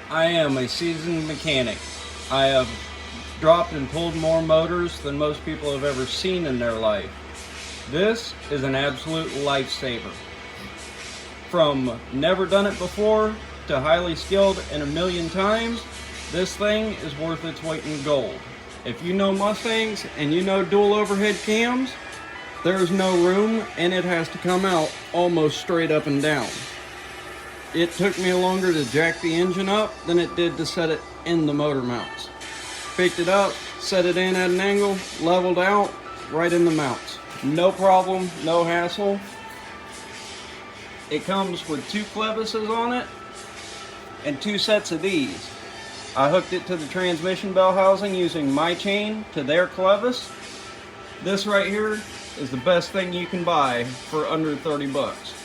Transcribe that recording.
I am a seasoned mechanic. I have dropped and pulled more motors than most people have ever seen in their life. This is an absolute lifesaver. From never done it before to highly skilled and a million times, this thing is worth its weight in gold. If you know Mustangs and you know dual overhead cams, there's no room and it has to come out almost straight up and down. It took me longer to jack the engine up than it did to set it in the motor mounts. Picked it up, set it in at an angle, leveled out, right in the mounts. No problem, no hassle. It comes with 2 clevises on it and 2 sets of these. I hooked it to the transmission bell housing using my chain to their clevis. This right here is the best thing you can buy for under 30 bucks.